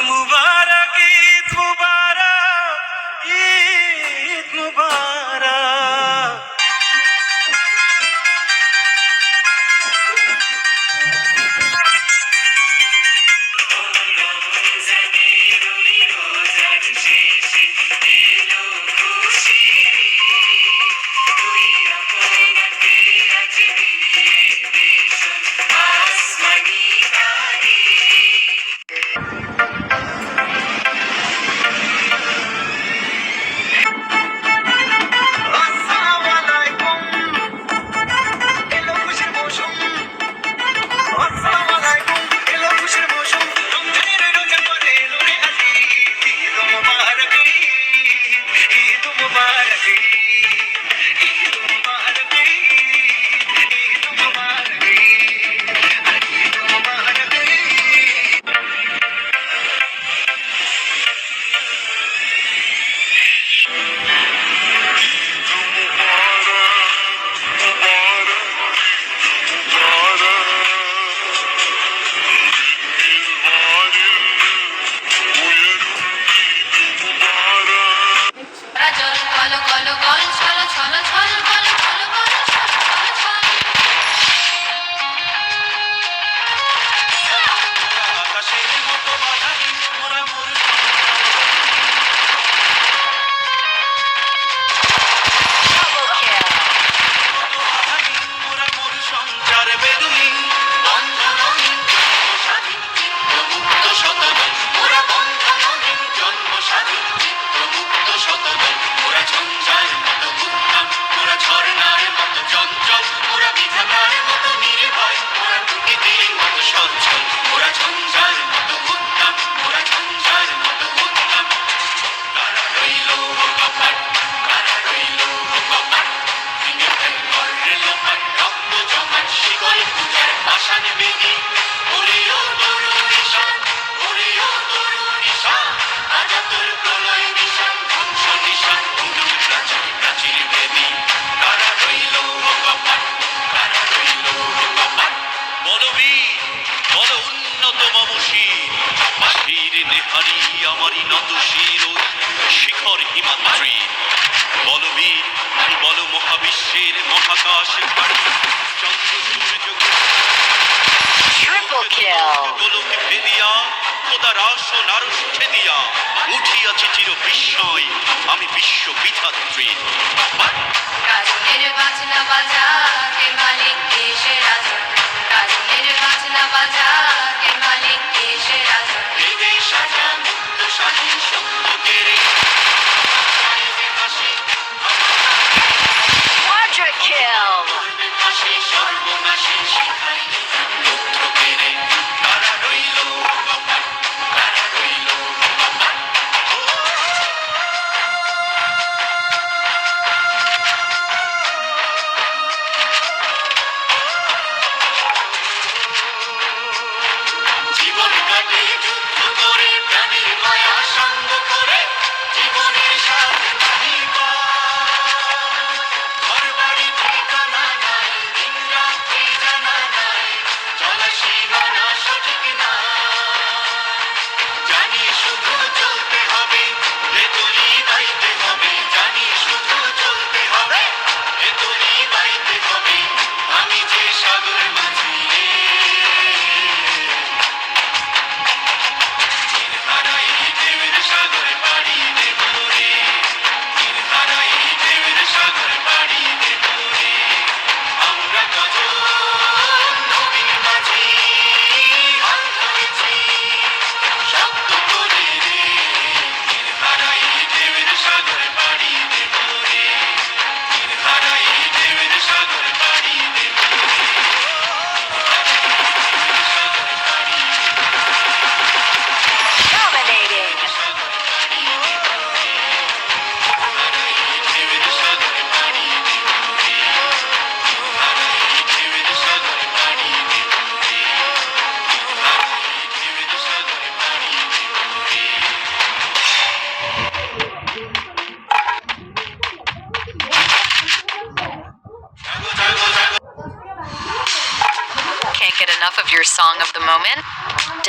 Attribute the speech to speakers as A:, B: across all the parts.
A: মুবারক, ঈদ মুবারক, ঈদ মুবারক।
B: আমারই নত শির শিখর হিমাদ্রি বলবীর বল মহাবিশ্বের মহাকাশ চন্দ্র সূর্য গোলকে ভেদিয়া খোদার আসন আরশ ছেদিয়া উঠিয়াছে চির বিস্ময় আমি বিশ্ব বিধাত্রী
C: কাজলের বাজনা বাজা কে মালিক দেশে রাজা কাজলের বাজনা বাজা কে মালিক দেশে রাজা
B: হৃদয় সাজা মুক্ত স্বাধীন সত্যকের
C: Quadra kill!
B: সর্বনাশী শিখাই পুত্র কেড়ে তারা রইল কপাট তারা রইল কপাট জীবন কাটে যুদ্ধ করে প্রাণীর মায়া সঙ্গ করে জীবনের সাথে নাহি ঘর বাড়ি ঠিকানা নাই দিন রাত্রি জানা নাই চলা সীমানা সঠিক না জানি শুধু চলতে হবে ভেতরি বাইতে হবে জানি শুধু চলতে হবে ভেতরি বাইতে হবে আমি যে সাগর মাঝি হারাই ঢেউয়ের সাগর পাড়ি দেব রে হারাই ঢেউয়ের সাগর পাড়ি দেব রে আমরা কজন নবীন মাঝি হাল ধরেছি শক্ত করে রে হারাই ঢেউয়ের সাগর পাড়ি দেব রে হারাই ঢেউয়ের সাগর পাড়ি দেব রে সাগর পাড়ি
C: Dominating! Can't get enough of your song of the moment?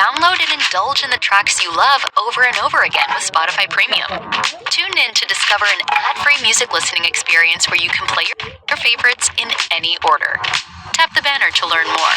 D: Download and indulge in the tracks you love over and over again with Spotify Premium. Tune in to discover an ad-free music listening experience where you can play your favorites in any order. Tap the banner to learn more.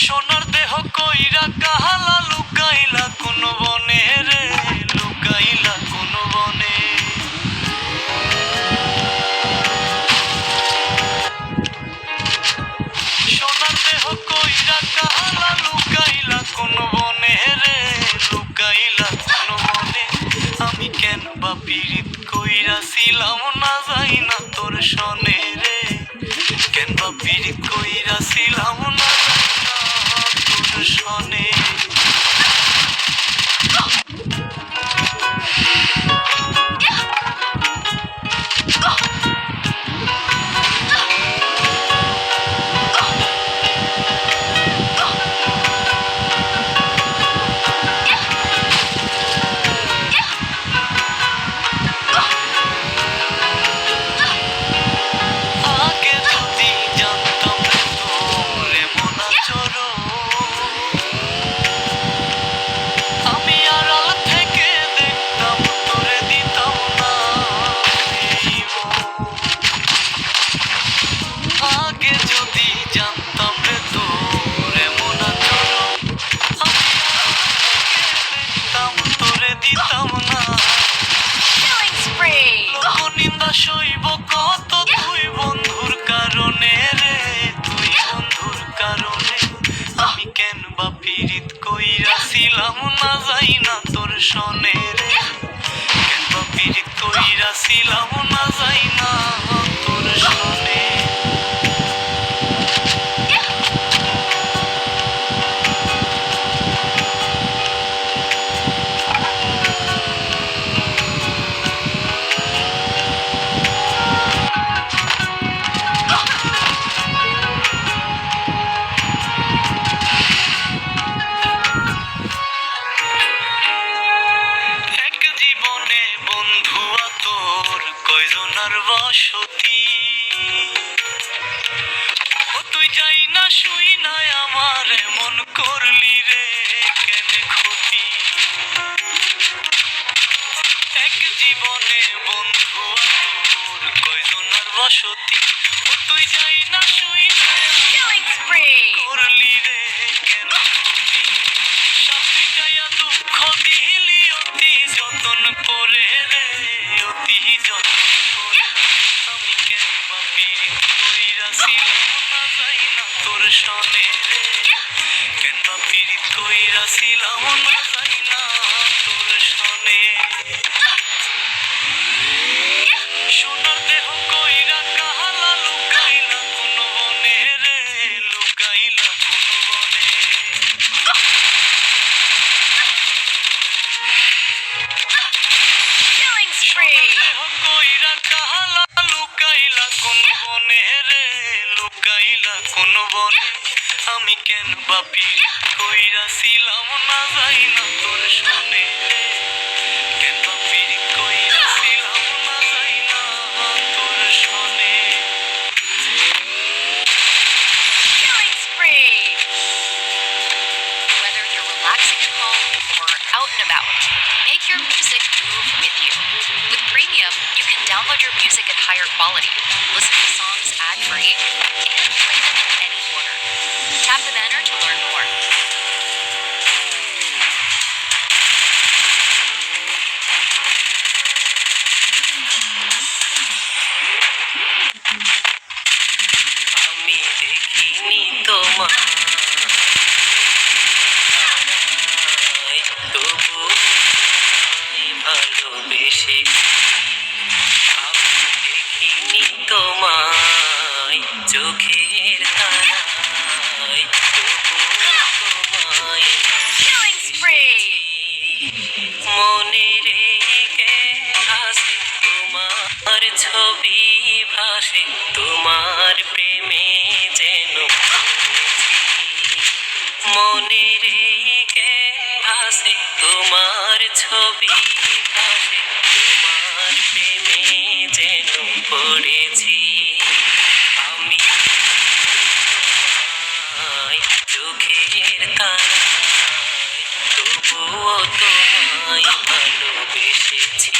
A: সোনার দেহ কইরা কাহালা লুকাইলা কোন বনে রে, লুকাইলা কোন বনে। সোনার দেহ কইরা কাহালা লুকাইলা কোন বনে রে, লুকাইলা কোন বনে। আমি কেন বা পীড়িত কইরাছিলাম না যাই না তোর সনে রে, কেন বা পীড়িত কইরাছিলাম না শোনে। সনে রে কেনবা পিরিত কইরাছিলাম না যাই না তোর সনে এক জীবনে বন্ধুয়া তোর কয়জনার বসতি ও তুই যাই না শুই নাই আমার মন করলি রে কেন ক্ষতি এক জীবনে বন্ধুয়া তোর কয়জনার বসতি ও তুই যাই না শুই নাই
D: Killing spree!
A: করলি রে কেন ক্ষতি সাথী গায়া দুঃখ দিলি অতি যতন করে রে অতি যতন করে আমি কেন বা পিরিত কইরাছিলাম না যাই না তোর সনে রে কেন বা পিরিত কইরাছিলাম না যাই না তোর সনে সোনার দেহ কইরা কাহালা লুকাইলা কোন বনে রে লুকাইলা কোন বনে
D: Killing spree!
A: দেহ কইরা কাহালা লুকাইলা কোন বনে রে লুকাইলা কোন বনে আমি কেন বা পিরিত কইরাছিলাম না যাই না তোর সনে রে কেন বা পিরিত কইরাছিলাম না যাই না তোর সনে
D: Killing spree! Whether you're relaxing at home or out and about, make your music move with you. With Premium, you can download your music at higher quality, listen to songs ad-free, and play them in any order. Tap the banner to learn more.
A: আমি দেখিনি তোমার তবু ভালোবেসে আমি দেখিনি তোমায় চোখের তারায় তবু তোমায়
D: Killing spree!
A: মনে রেখে আসে তোমার ছবি ভাসে তোমার প্রেমে যেন পড়েছি। মনে রেখে ভাসে তোমার ছবি ভাসে তোমার প্রেমে যেন পড়েছি আমি তোমায় চোখের তারায় তবুও তোমায় ভালোবেসেছি